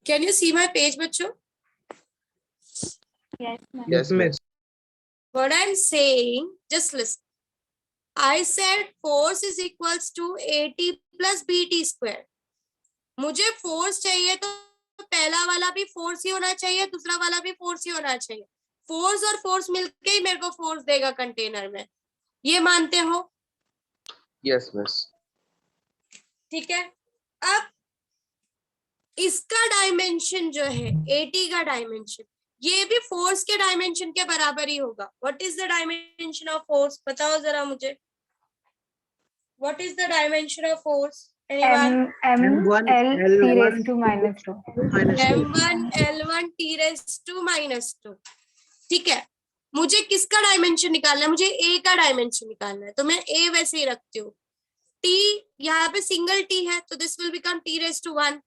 Can you see my page, बच्चों? Yes, ma'am. Yes, miss. What I'm saying, just listen. I said force is equals to AT plus BT square. मुझे force चाहिए तो पहला वाला भी force ही होना चाहिए, दूसरा वाला भी फोर्स ही होना चाहिए. फोर्स और फोर्स मिलके ही मेरे को फोर्स देगा कंटेनर में. ये मानते हो? Yes, miss. ठीक है. अब इसका डायमेंशन जो है AT का डायमेंशन, ये भी फोर्स के डायमेंशन के बराबर ही होगा. What is the dimension of force? बताओ जरा मुझे. What is the dimension of force? Anyone? M1 L T raised to minus 2. M1 L1 T raised to minus 2. ठीक है. मुझे किसका डायमेंशन निकालना है? मुझे A का डायमेंशन निकालना है, तो मैं A वैसे ही रखती हूँ. T यहाँ पे सिंगल T है, तो this will become T raised to 1.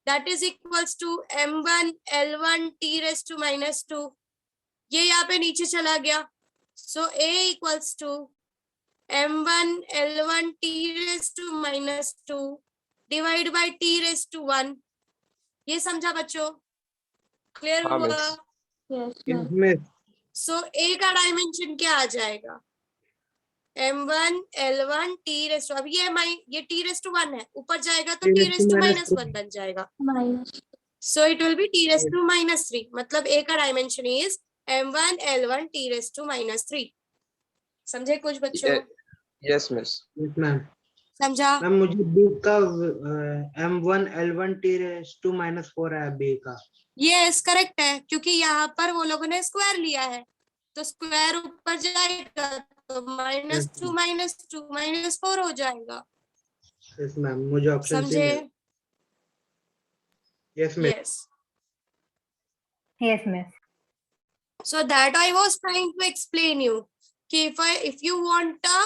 That is equals to M1 L1 T raised to minus 2. ये यहाँ पे नीचे चला गया. So A equals to M1 L1 T raised to minus 2 divided by T raised to 1. ये समझा बच्चों? Clear हाँ, हुआ? miss. Yes, Yes, ma'am. miss. So A का डायमेंशन क्या आ जाएगा? M1 L1 T raised to, अब ये T raised to 1 है, ऊपर जाएगा तो T raised to minus 1 बन जाएगा. Minus. So it will be T raised to minus 3. मतलब A का dimension is M1 L1 T raised to minus 3. समझे कुछ बच्चों? Yes, miss. Yes, ma'am. समझा? मैम मुझे B का M1 L1 T raised to minus 4 है B का. यस करेक्ट है, क्योंकि यहाँ पर वो लोगों ने स्क्वायर लिया है, तो स्क्वायर ऊपर जाएगा तो -2 -2 -4 हो जाएगा. Yes, ma'am. मुझे ऑप्शन सी समझे? मिला. Yes, ma'am. Yes. Yes, miss. So that I was trying to explain you कि if you want a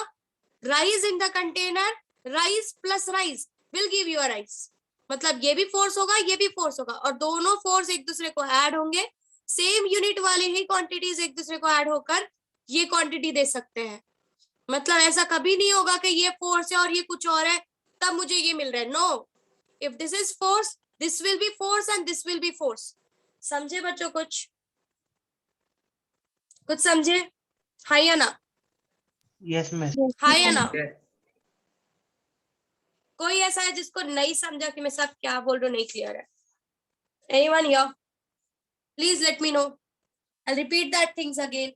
rise in the container, rise plus rise will give you a rise. मतलब ये भी force होगा, ये भी force होगा, और दोनों फोर्स एक दूसरे को ऐड होंगे. सेम यूनिट वाले ही क्वांटिटीज एक दूसरे को ऐड होकर ये क्वांटिटी दे सकते हैं. मतलब ऐसा कभी नहीं होगा कि ये फोर्स है और ये कुछ और है तब मुझे ये मिल रहा है. No, if this is force, this will be force and this will be force. समझे बच्चों? कुछ समझे? हाँ या ना? Yes, ma'am. हाँ या ना? कोई ऐसा है जिसको नहीं समझा कि मैं सब क्या बोल रहा हूँ, नहीं क्लियर है? Anyone here? Please let me know. I repeat that things again.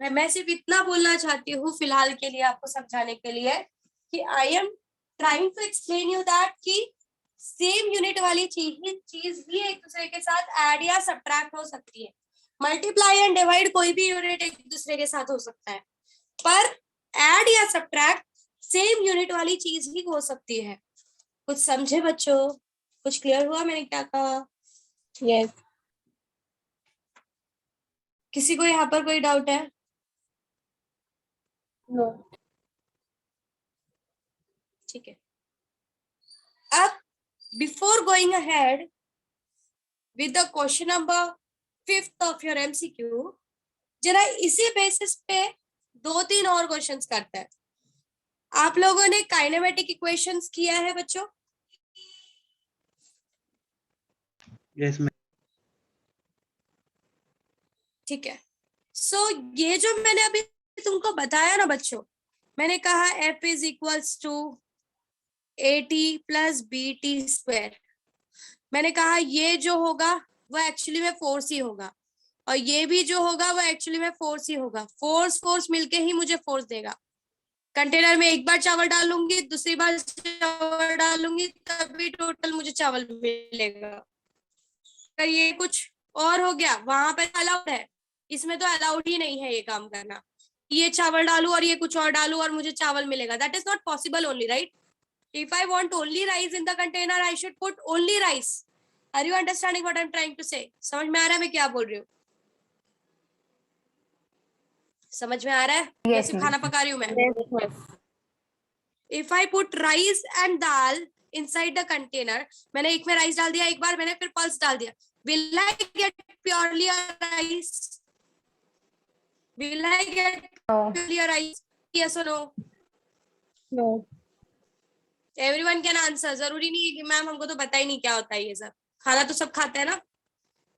मैं सिर्फ इतना बोलना चाहती हूँ फिलहाल के लिए आपको समझाने के लिए कि I am trying to explain you that कि सेम यूनिट वाली चीज भी एक दूसरे के साथ ऐड या सब्ट्रैक्ट हो सकती है. मल्टीप्लाई एंड डिवाइड कोई भी यूनिट एक दूसरे के साथ हो सकता है, पर ऐड या सब्ट्रैक्ट सेम यूनिट वाली चीज ही हो सकती है. कुछ समझे बच्चों? कुछ क्लियर हुआ मैंने क्या कहा? यस. किसी को यहाँ पर कोई डाउट है? No. ठीक है. अब before going ahead with the question number 5th of your MCQ, जरा इसी बेसिस पे 2-3 और क्वेश्चंस करते हैं. आप लोगों ने काइनेमेटिक इक्वेशंस किया है बच्चों? Yes, ma'am. ठीक है. सो ये जो मैंने अभी तुमको बताया ना बच्चों, मैंने कहा F is equals to AT plus BT square. मैंने कहा ये जो होगा वो एक्चुअली में फोर्स ही होगा, और ये भी जो होगा वो एक्चुअली में फोर्स ही होगा. फोर्स मिलके ही मुझे फोर्स देगा. कंटेनर में एक बार चावल डालूंगी, दूसरी बार चावल डालूंगी, तभी टोटल मुझे चावल मिलेगा. अगर ये कुछ और हो गया, वहां पे अलाउड है, इसमें तो अलाउड ही नहीं है ये काम करना. ये चावल डालू और ये कुछ और डालू और मुझे चावल मिलेगा. That is not possible only, right? If I want only rice in the container, I should put only rice. Are you understanding what I'm trying to say? समझ में आ रहा है मैं क्या बोल रही हूँ? समझ में आ रहा है? Yes, या सिर्फ खाना पका रही हूँ मैं? Yes, miss. If I put rice and dal inside the container, मैंने एक में राइस डाल दिया एक बार, मैंने फिर पल्स डाल दिया. Will I get purely a rice? Will I get No. purely a rice? Yes or no? No. Everyone can answer. जरूरी नहीं है कि मैम हमको तो पता ही नहीं क्या होता है ये सब. खाना तो सब खाते हैं ना।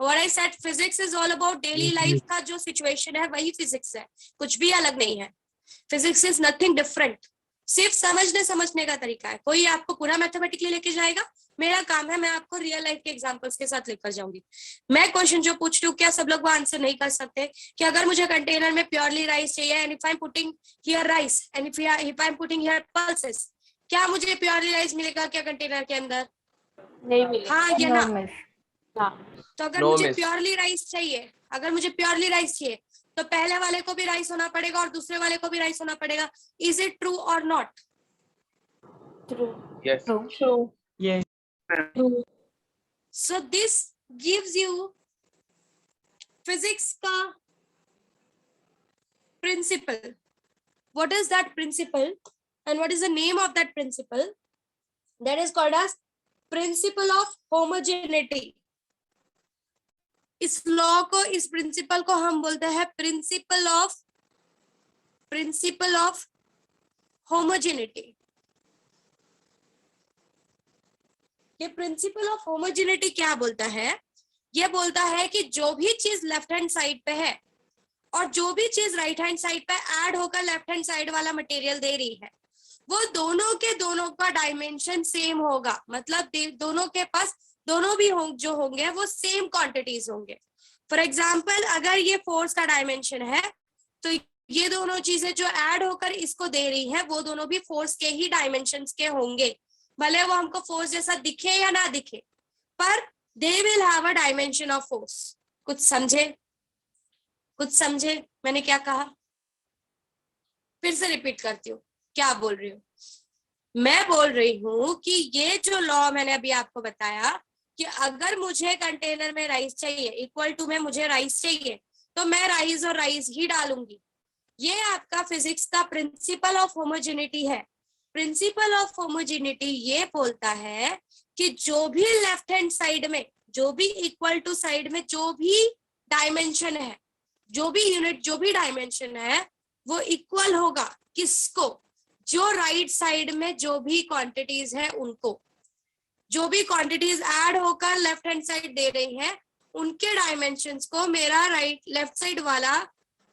What I said, physics is all about daily life का जो सिचुएशन है वही फिजिक्स है, कुछ भी अलग नहीं है। फिजिक्स इज नथिंग डिफरेंट, सिर्फ समझने का तरीका है। कोई आपको पूरा मैथमेटिकली लेके जाएगा, मेरा काम है मैं आपको रियल लाइफ के एग्जांपल्स के साथ लेकर जाऊंगी। मैं क्वेश्चन जो पूछ रही हूँ क्या सब लोग वो आंसर नहीं कर सकते? कि अगर मुझे कंटेनर में प्योरली राइस चाहिए and if I am putting here rice and if I am putting here pulses, क्या मुझे प्योरली राइस मिलेगा क्या कंटेनर के अंदर? नहीं मिलेगा। हाँ या नो ना? मिस। हाँ। तो अगर No, मुझे miss. प्योरली राइस चाहिए, अगर मुझे प्योरली राइस चाहिए तो पहले वाले को भी राइस होना पड़ेगा और दूसरे वाले को भी राइस होना पड़ेगा। इज इट ट्रू और not? True. Yes. True. Yes. True. So this gives you physics का principle. What is that principle and what is the name of that principle? That is called as principle of homogeneity. इस law को, इस principal को हम बोलते हैं principal of homogeneity. ये principal of homogeneity क्या बोलता है? ये बोलता है कि जो भी चीज लेफ्ट हैंड साइड पे है और जो भी चीज राइट हैंड साइड पे ऐड होकर लेफ्ट हैंड साइड वाला मटेरियल दे रही है, वो दोनों के दोनों का डायमेंशन सेम होगा। मतलब दोनों के पास दोनों भी जो होंगे वो सेम क्वांटिटीज होंगे। फॉर एग्जाम्पल, अगर ये फोर्स का डायमेंशन है तो ये दोनों चीजें जो ऐड होकर इसको दे रही हैं वो दोनों भी फोर्स के ही डायमेंशंस के होंगे, भले वो हमको फोर्स जैसा दिखे या ना दिखे, पर they will have a dimension of force. कुछ समझे? कुछ समझे मैंने क्या कहा? फिर से रिपीट करती हूँ, क्या बोल रही हूँ? मैं बोल रही हूँ कि ये जो लॉ मैंने अभी आपको बताया कि अगर मुझे कंटेनर में राइस चाहिए, इक्वल टू में मुझे राइस चाहिए, तो मैं राइस और राइस ही डालूंगी। ये आपका फिजिक्स का प्रिंसिपल ऑफ होमोजेनिटी है। प्रिंसिपल ऑफ होमोजेनिटी ये बोलता है कि जो भी लेफ्ट हैंड साइड में, जो भी इक्वल टू साइड में जो भी डायमेंशन है, जो भी यूनिट, जो भी डायमेंशन है, वो इक्वल होगा किसको? जो राइट साइड में जो भी क्वांटिटीज है उनको। जो भी क्वांटिटीज ऐड होकर लेफ्ट हैंड साइड दे रही हैं उनके डायमेंशंस को मेरा राइट लेफ्ट साइड वाला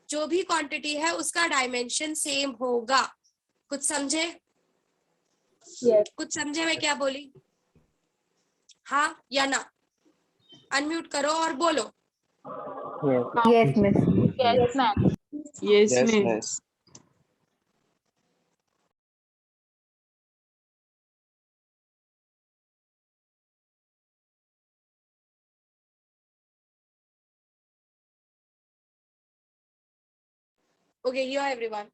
जो भी क्वांटिटी है उसका डायमेंशन सेम होगा। कुछ समझे? Yes. कुछ समझे मैं क्या बोली? हाँ या ना? अनम्यूट करो और बोलो। Yes, miss. Yes, ma'am. Yes, Yes, miss. miss. Okay, here everyone.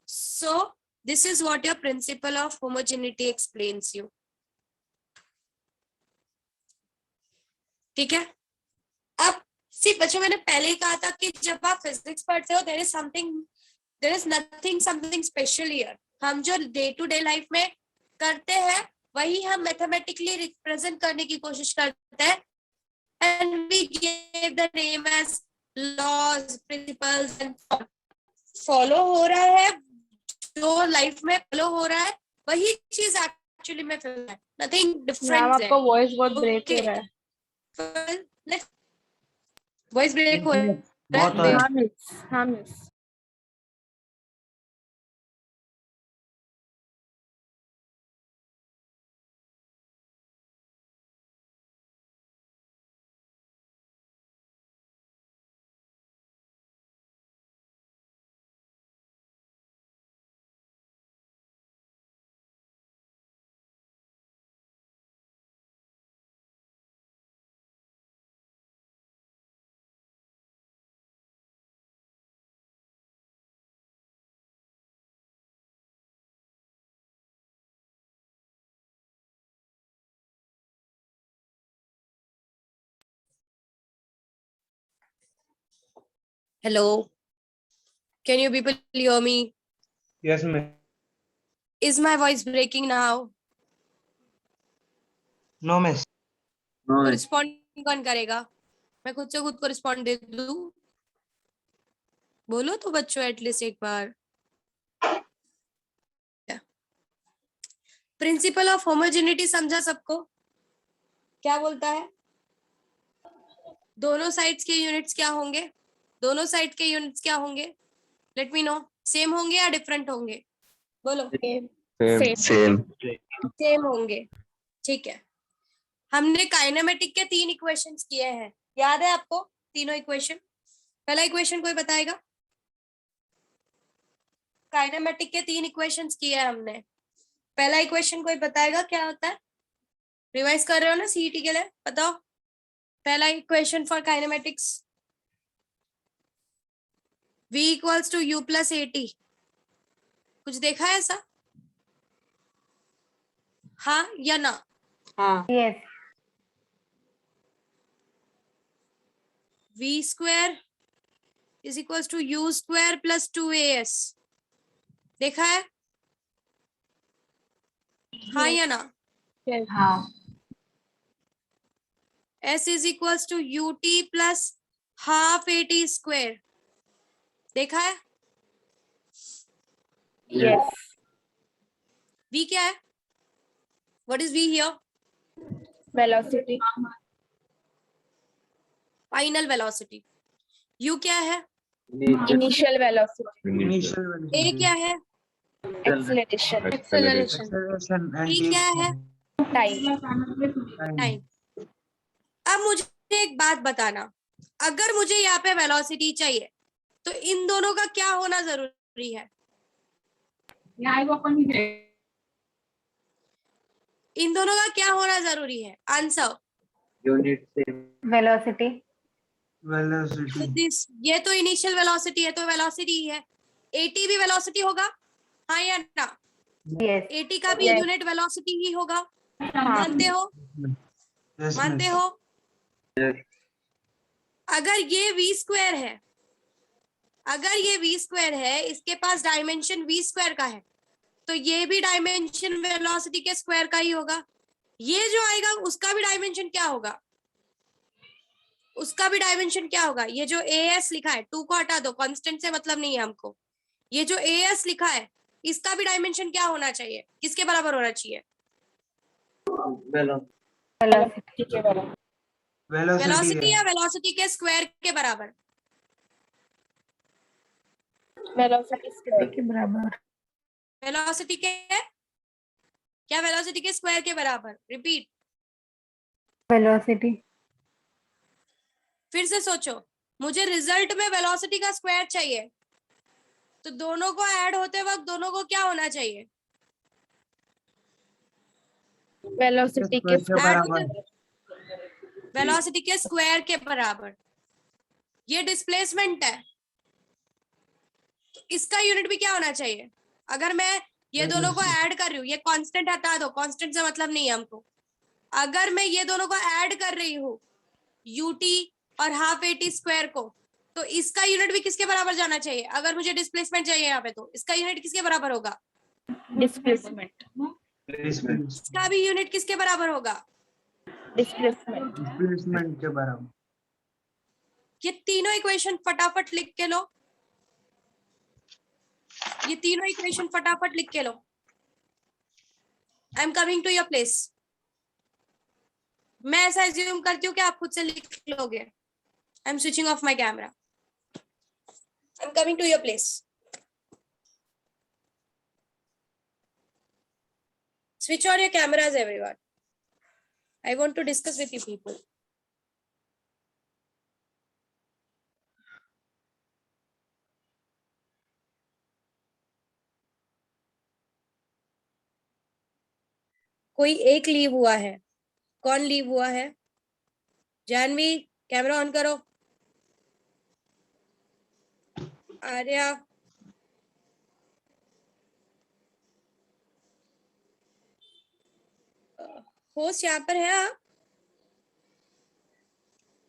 So this is what your principle of homogeneity explains you. ठीक है? अब सिर्फ बच्चों, मैंने पहले ही कहा था कि जब आप फिजिक्स पढ़ते हो there is nothing something special here. हम जो डे टू डे लाइफ में करते हैं वही हम मैथमेटिकली रिप्रेजेंट करने की कोशिश करते हैं and we give the name as laws, principles and follow हो रहा है, जो लाइफ में फॉलो हो रहा है वही चीज एक्चुअली में फॉलो है, नथिंग मैम डिफरेंट है। आपका वॉइस बहुत ब्रेक हो Okay. रहा है। वॉइस ब्रेक हो रहा बहुत है। हाँ मिस। हाँ miss. Hello, can you people hear me? Yes, ma'am. Is my voice breaking now? No, miss. तो रिस्पॉन्ड कौन करेगा? मैं खुद से खुद को रिस्पॉन्ड दे दूं? बोलो तो बच्चों एटलीस्ट एक बार। प्रिंसिपल ऑफ होमोजेनिटी समझा सबको? क्या बोलता है? दोनों साइड्स के यूनिट्स क्या होंगे? दोनों साइड के यूनिट्स क्या होंगे? Let me know. सेम होंगे या डिफरेंट होंगे? बोलो. Same. सेम होंगे. ठीक है. हमने काइनेमेटिक के 3 इक्वेशंस किए हैं. याद है आपको तीनों इक्वेशन? पहला इक्वेशन कोई बताएगा? काइनेमेटिक के 3 इक्वेशंस किए हैं हमने. पहला इक्वेशन कोई बताएगा क्या होता है? रिवाइज कर रहे हो ना सीईटी के लिए? बताओ पहला equation for kinematics. V equals to U plus AT. कुछ देखा है ऐसा? हाँ या ना? हाँ. Yes. V square is equals to U square plus 2AS. देखा है? हाँ या ना? Yes. हाँ. S is equals to UT plus half AT square. देखा है? Yes. V क्या है? What is V here? Velocity. Final velocity. U क्या है? Initial velocity. Initial A क्या है? Acceleration. Acceleration. acceleration and T क्या है? Time. टाइम. अब मुझे एक बात बताना, अगर मुझे यहाँ पे वेलोसिटी चाहिए तो इन दोनों का क्या होना जरूरी है? इन दोनों का क्या होना जरूरी है? Answer. Unit same. Velocity. velocity. ये तो इनिशियल वेलोसिटी है, तो वेलोसिटी ही है. एटी भी वेलोसिटी होगा, हाँ या ना? Yes. एटी का भी Yes. यूनिट वेलोसिटी ही होगा. हाँ. मानते हो? Yes, मानते miss. हो? अगर ये v स्क्वायर है, अगर ये v स्क्वायर है, इसके पास डायमेंशन v स्क्वायर का है, तो ये भी डायमेंशन वेलोसिटी के स्क्वायर का ही होगा. ये जो आएगा उसका भी डायमेंशन क्या होगा? उसका भी डायमेंशन क्या होगा? ये जो as लिखा है, 2 को हटा दो, कांस्टेंट से मतलब नहीं है हमको. ये जो as लिखा है, इसका भी डायमेंशन क्या होना चाहिए? किसके बराबर होना चाहिए? Velocity के बराबर. वेलोसिटी है. या वेलोसिटी के स्क्वायर के बराबर? Velocity के बराबर. वेलोसिटी के क्या? वेलोसिटी के स्क्वायर के बराबर. रिपीट. Velocity. फिर से सोचो, मुझे रिजल्ट में वेलोसिटी का स्क्वायर चाहिए, तो दोनों को ऐड होते वक्त दोनों को क्या होना चाहिए? Velocity के बराबर. वेलोसिटी के स्क्वायर के बराबर. ये डिस्प्लेसमेंट है, तो इसका यूनिट भी क्या होना चाहिए? अगर मैं ये दोनों को ऐड कर रही हूँ, ये कांस्टेंट हटा दो, कांस्टेंट से मतलब नहीं है हमको. अगर मैं ये दोनों को ऐड कर रही हूँ, यूटी और हाफ एटी स्क्वायर को, तो इसका यूनिट भी किसके बराबर जाना चाहिए? अगर मुझे डिस्प्लेसमेंट चाहिए यहाँ पे, तो इसका यूनिट किसके बराबर होगा? Displacement. इसका भी यूनिट किसके बराबर होगा? Displacement. Displacement के बराबर. ये तीनों इक्वेशन फटाफट लिख के लो. ये तीनों इक्वेशन फटाफट लिख के लो. I am coming to your place. मैं ऐसा एज्यूम करती हूँ कि आप खुद से लिख लोगे. I am switching off my camera. I am coming to your place. Switch on your cameras, everyone. I want to discuss with you people. कोई एक लीव हुआ है. कौन लीव हुआ है? जानवी, कैमरा ऑन करो. आर्या, होस्ट यहाँ पर है आप?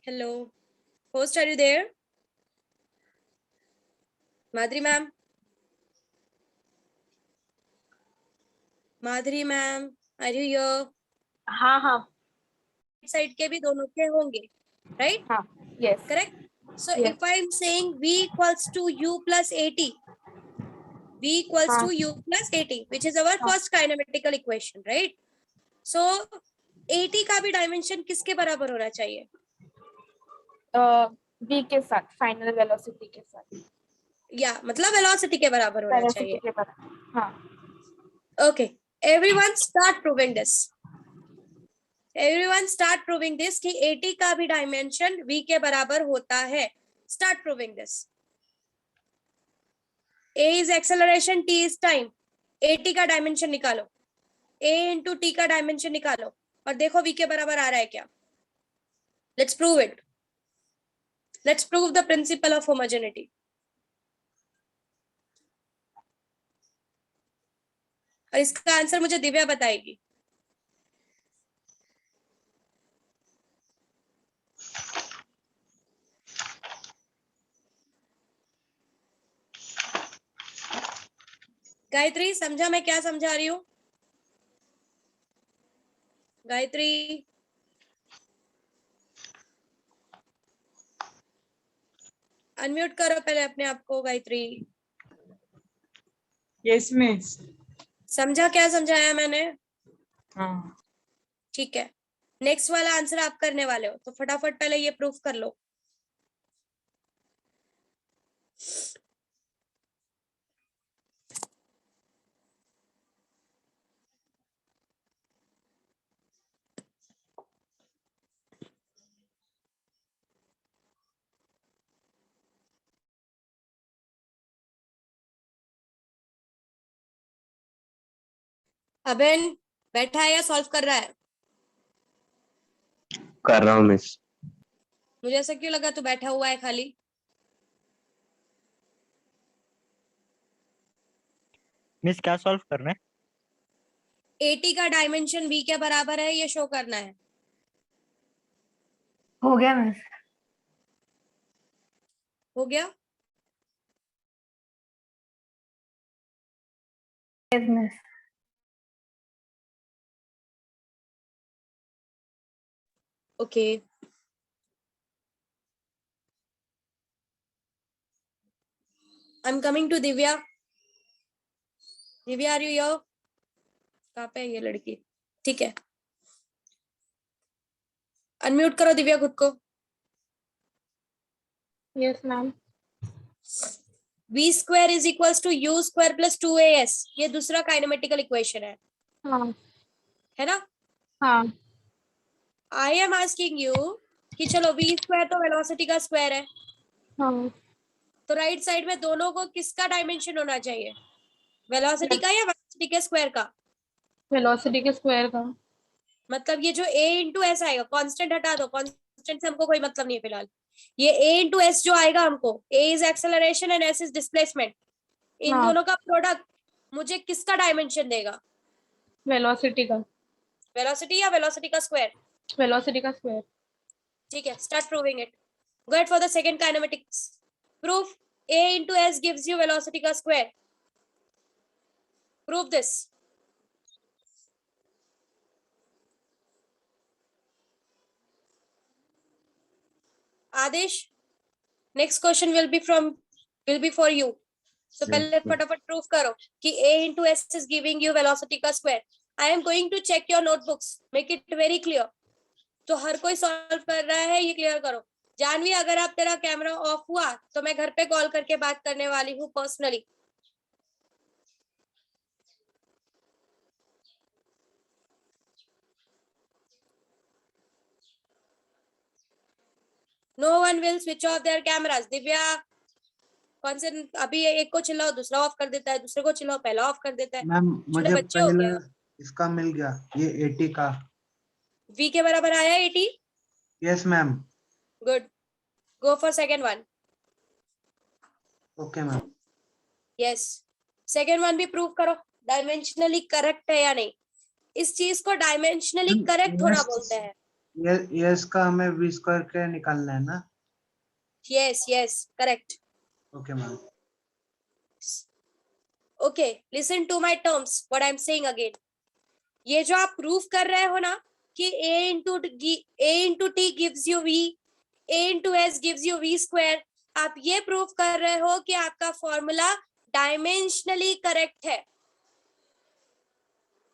Hello host, are you there? Madhuri ma'am, Madhuri ma'am, are you here? हाँ हाँ. साइड के भी दोनों के होंगे, राइट? हाँ. Yes. Correct. So Yes. if I am saying v equals to u plus at, v equals to u plus at, which is our first kinematical equation, right? So AT का भी dimension किसके बराबर होना चाहिए? v के साथ, final velocity के साथ, या मतलब वेलोसिटी के बराबर होना वेलोसिटी चाहिए. के बराबर. हाँ. Okay, everyone start proving this. Everyone start proving this कि AT का भी डायमेंशन V के बराबर होता है. Start proving this. A is acceleration, T is time. AT का डायमेंशन निकालो. A into T का डायमेंशन निकालो और देखो V के बराबर आ रहा है क्या. Let's prove it. Let's prove the principle of homogeneity. और इसका आंसर मुझे दिव्या बताएगी. गायत्री, समझा मैं क्या समझा रही हूँ? गायत्री, अनम्यूट करो पहले अपने आप को. Gayatri, yes miss. समझा क्या समझाया मैंने? हाँ. ठीक है, नेक्स्ट वाला आंसर आप करने वाले हो तो फटाफट पहले ये प्रूफ कर लो. अबेन बैठा है या सॉल्व कर रहा है? कर रहा हूँ मिस. मुझे ऐसा क्यों लगा तू बैठा हुआ है खाली? मिस क्या सॉल्व करना है? AT का डायमेंशन V के बराबर है ये शो करना है. हो गया मिस. हो गया? Yes miss. Okay. I am coming to Divya. Divya, are you here? कहाँ पे है ये लड़की? ठीक है, अनम्यूट करो दिव्या खुद को. Yes ma'am. V square is equals to U square plus 2AS. ये दूसरा काइनेमेटिकल इक्वेशन हाँ. है ना? हाँ. I am asking you कि चलो V square तो वेलोसिटी का स्क्वायर है, हाँ. तो राइट साइड में दोनों को किसका डायमेंशन होना चाहिए? वेलोसिटी का या वेलोसिटी के स्क्वायर का? वेलोसिटी के स्क्वायर का. मतलब ये जो A इंटू एस आएगा, कांस्टेंट हटा दो, कांस्टेंट से हमको कोई मतलब नहीं है फिलहाल. ये A इंटू एस जो आएगा हमको, A is acceleration and S is displacement, इन हाँ. दोनों का प्रोडक्ट मुझे किसका डायमेंशन देगा? वेलोसिटी का. वेलोसिटी या वेलोसिटी का स्क्वायर? वेलोसिटी का स्क्वायर. ठीक है, start proving it. Go ahead for the second kinematics. Proof A into S gives you velocity का square. Prove this. Adesh, next question will be for you. So पहले फटाफट proof करो कि A into S is giving you velocity का square. I am going to check your notebooks. Make it very clear. तो हर कोई solve कर रहा है ये क्लियर करो. जानवी, अगर आप तेरा कैमरा ऑफ हुआ तो मैं घर पे कॉल करके बात करने वाली हूँ personally. No one will switch off their cameras. Divya, कौन से अभी एक को चिल्लाओ दूसरा ऑफ कर देता है, दूसरे को चिल्लाओ पहला ऑफ कर देता है. मैम मुझे बच्चे हो पहले क्या? इसका मिल गया, ये 80 का. V के बराबर आया 80. Yes ma'am. Good. Go for second one. Okay ma'am. Yes, second one भी प्रूव करो डायमेंशनली करेक्ट है या नहीं. इस चीज को डायमेंशनली करेक्ट होना बोलते हैं. यस का हमें v स्क्वायर के निकालना है ना? Yes yes correct. Okay ma'am. Okay, listen to my terms what I am saying again. ये जो आप प्रूफ कर रहे हो ना कि A into T gives you V, A into S gives you V square, आप ये प्रूफ कर रहे हो कि आपका फॉर्मूला डायमेंशनली करेक्ट है.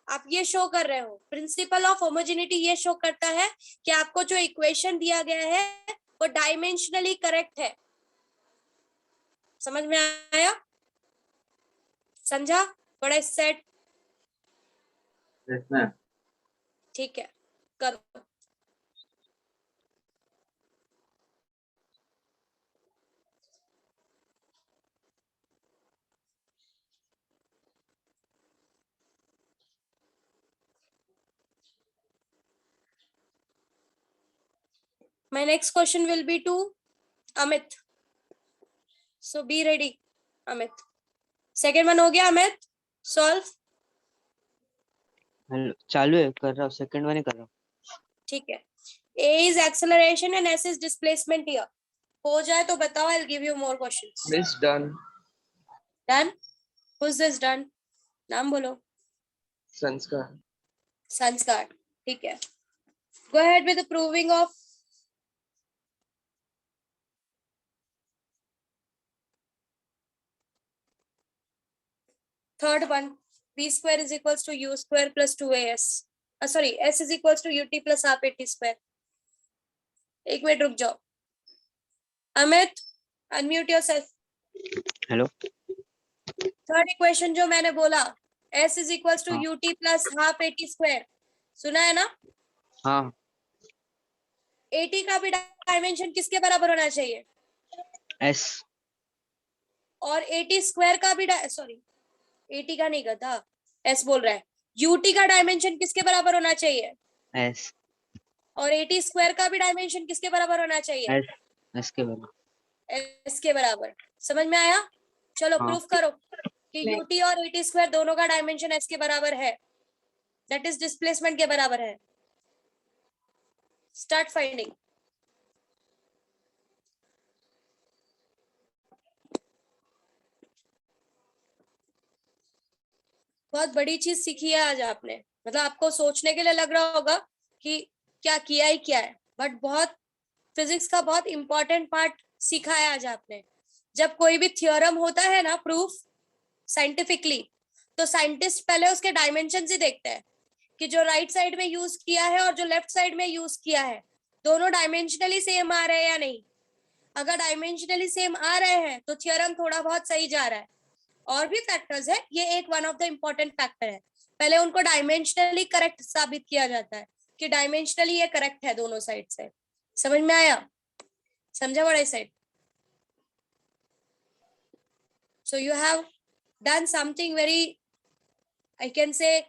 आप ये शो कर रहे हो, प्रिंसिपल ऑफ होमोजेनिटी ये शो करता है कि आपको जो इक्वेशन दिया गया है वो डायमेंशनली करेक्ट है। समझ में आया? समझा? बड़ा सेट? Yes, ma'am. ठीक है, करो। My next question will be to Amit. So be ready, Amit. Second one हो गया अमित? Solve. चालू है, कर रहा हूँ, सेकंड वन ही कर रहा हूँ। ठीक है। A is acceleration and S is displacement here. हो जाए तो बताओ, I'll give you more questions. Miss done. Done? Who's this done? नाम बोलो। Sanskar. संस्कार। ठीक है। Go ahead with the proving of third one. B square is equals to U square plus 2AS. Sorry, S is equals to UT plus half AT square. एक minute रुक जाओ। Amit, unmute yourself. Hello. Third equation जो मैंने बोला, S is equals to हाँ। UT plus half AT square. सुना है ना? हाँ। AT का भी डायमेंशन किसके बराबर होना चाहिए? एस। और AT स्क्वायर का भी सॉरी, AT का नहीं गधा, S बोल रहा है। UT का डायमेंशन किसके बराबर होना चाहिए? एस। और AT स्क्वायर का भी डायमेंशन किसके बराबर होना चाहिए? एस। एस के बराबर। S के बराबर। समझ में आया? चलो हाँ। प्रूफ करो कि UT और AT स्क्वायर दोनों का डायमेंशन S के बराबर है, दैट इज डिस्प्लेसमेंट के बराबर है। Start finding. बहुत बड़ी चीज सीखी है आज आपने, मतलब आपको सोचने के लिए लग रहा होगा कि क्या किया ही क्या है, बट बहुत फिजिक्स का बहुत इंपॉर्टेंट पार्ट सीखा है आज आपने। जब कोई भी थ्योरम होता है ना प्रूफ साइंटिफिकली, तो साइंटिस्ट पहले उसके डायमेंशन ही देखते हैं कि जो राइट साइड में यूज किया है और जो लेफ्ट साइड में यूज किया है दोनों डायमेंशनली सेम आ रहे हैं या नहीं। अगर डायमेंशनली सेम आ रहे हैं तो थ्योरम थोड़ा बहुत सही जा रहा है। और भी फैक्टर्स है, ये एक one of the important factor है। पहले उनको डायमेंशनली करेक्ट साबित किया जाता है कि डायमेंशनली ये करेक्ट है दोनों साइड से। समझ में आया? समझा बड़ा side? So you have done something very, I can say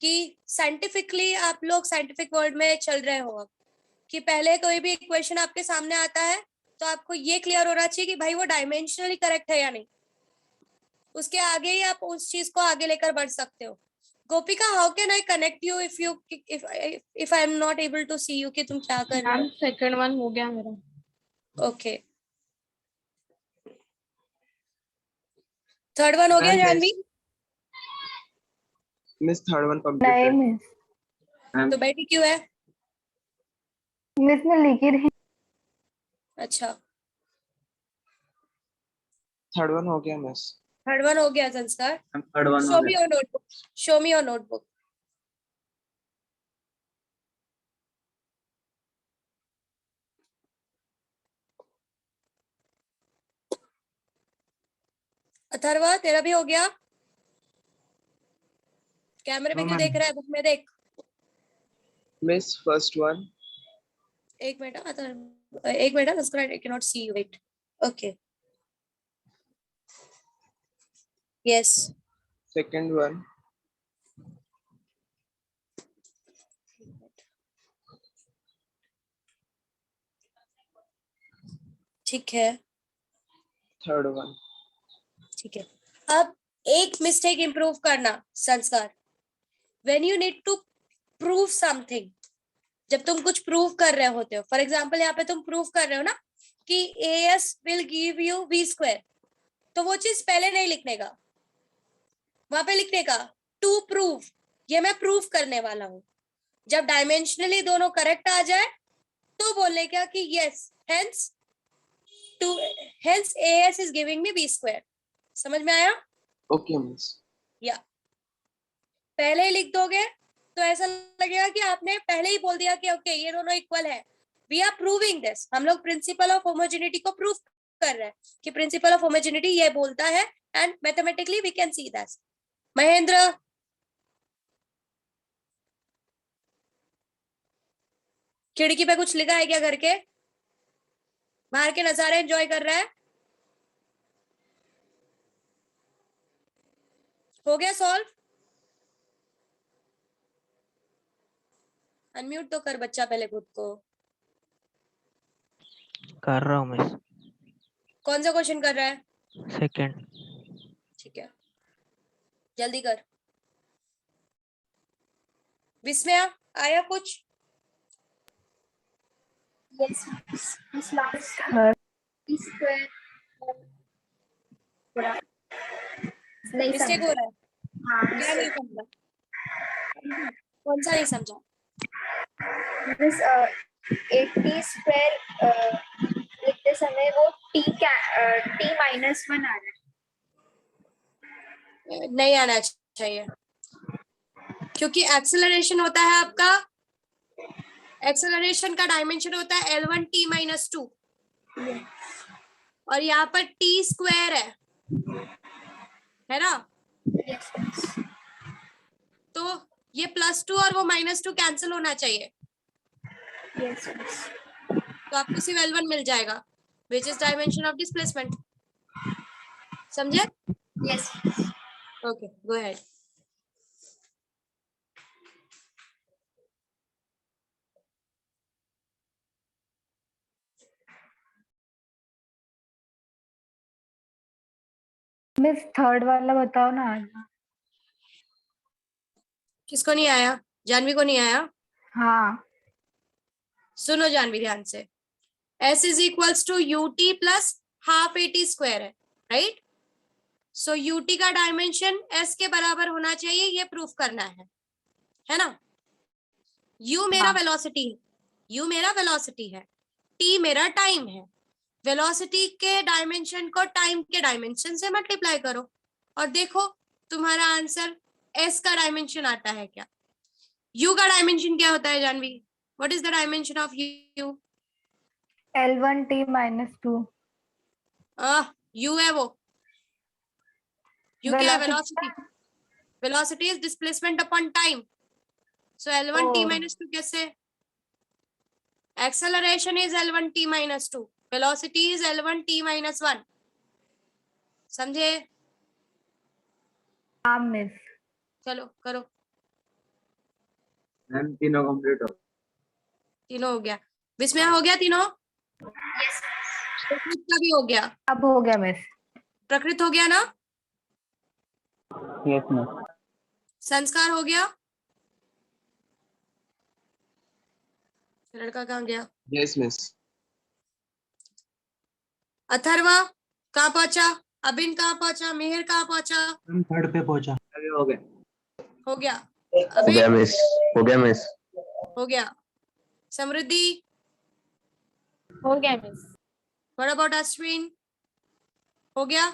कि साइंटिफिकली आप लोग साइंटिफिक वर्ल्ड में चल रहे हो अब, कि पहले कोई भी इक्वेशन आपके सामने आता है तो आपको ये क्लियर होना चाहिए कि भाई वो डायमेंशनली करेक्ट है या नहीं। उसके आगे ही आप उस चीज को आगे लेकर बढ़ सकते हो। Gopika, how can I connect you if I am not able to see you कि तुम क्या कर रहे मैम सेकंड वन हो गया मेरा। हो? ओके, थर्ड वन हो गया जानवी? Miss third one नहीं completed. मिस, तो बैठी क्यों है? मिस में लिख ही रही। अच्छा, Third one हो गया miss. थर्ड वन हो गया संस्कार। Third one show me your notebook, show me your notebook. Atharva, तेरा भी हो गया? कैमरे में क्यों देख रहा है? बुक में देख। Miss first one. एक मिनट अथर्व, एक minute Sanskar, I can not see you, wait. Okay, yes. Second one. ठीक है, Third one. ठीक है। अब एक मिस्टेक इंप्रूव करना Sanskar, when you need to prove something, जब तुम कुछ प्रूव कर रहे होते हो, फॉर एग्जांपल यहाँ पे तुम प्रूव कर रहे हो ना कि AS will give you V square, तो वो चीज पहले नहीं लिखने का, वहां पे लिखने का टू प्रूव, ये मैं प्रूव करने वाला हूं। जब डायमेंशनली दोनों करेक्ट आ जाए तो बोलने का कि yes, hence AS is giving me V square. समझ में आया? Okay miss. या पहले ही लिख दोगे तो ऐसा लगेगा कि आपने पहले ही बोल दिया कि ओके ये दोनों इक्वल है. We are proving this. हम लोग प्रिंसिपल ऑफ होमोजेनिटी को प्रूव कर रहे हैं कि प्रिंसिपल ऑफ होमोजेनिटी ये बोलता है and mathematically we can see that. Mahendra, खिड़की पे कुछ लिखा है क्या घर के? बाहर के नजारे एंजॉय कर रहा है? हो गया सॉल्व? अनम्यूट तो कर बच्चा पहले खुद को. कर रहा हूँ मिस. कौन सा क्वेश्चन कर रहा है? सेकंड. ठीक है, जल्दी कर. विस्मया, आया कुछ? Yes, Miss last third square. थोड़ा नहीं मिस्टेक हो समझा. रहा है? हाँ, क्या नहीं समझा? कौन सा नहीं समझा? मिस 80 स्क्वायर लिखते समय वो t -1 आ रहा है. नहीं आना चाहिए क्योंकि एक्सेलरेशन होता है आपका, एक्सेलरेशन का डायमेंशन होता है L1 t - 2 और यहाँ पर t स्क्वायर है ना. Yes, miss. तो ये +2 और वो -2 कैंसिल होना चाहिए. Yes, miss. तो आपको सिर्फ L1 मिल जाएगा which is dimension of displacement. समझे? Yes, miss. Okay, go ahead. Miss third वाला बताओ ना. किसको नहीं आया? जानवी को नहीं आया? हाँ. सुनो जानवी ध्यान से. S is equals to UT plus half AT square है, राइट? सो UT का डायमेंशन S के बराबर होना चाहिए, ये प्रूफ करना है ना. U मेरा हाँ. वेलोसिटी है, U मेरा वेलोसिटी है, T मेरा टाइम है. वेलोसिटी के डायमेंशन को टाइम के डायमेंशन से मल्टीप्लाई करो और देखो तुम्हारा आंसर S का डायमेंशन आता है क्या. U का डायमेंशन क्या होता है Janvi? What is the dimension of U? L1 t -2. U है वो. U क्या है? Velocity. Velocity. Velocity is displacement upon time. So L1 t Oh. -2 कैसे? Acceleration is L1 t -2, velocity is L1 t -1. समझे? हाँ मिस. चलो करो. मैम तीनों कंप्लीट हो. तीनों हो गया. विस्मया हो गया तीनों? Yes. प्रकृत का भी हो गया. अब हो गया मिस. प्रकृत हो गया ना? Yes miss. संस्कार हो गया? लड़का कहाँ गया? Yes miss. अथर्वा कहाँ पहुंचा? अबिन कहाँ पहुंचा? मेहर कहाँ पहुंचा? हम थर्ड पे पहुंचा. अभी हो गए. हो गया. हो गया अबिन मिस. हो गया मिस. हो गया. समृद्धि, हो गया मिस. What about Ashwin? हो गया.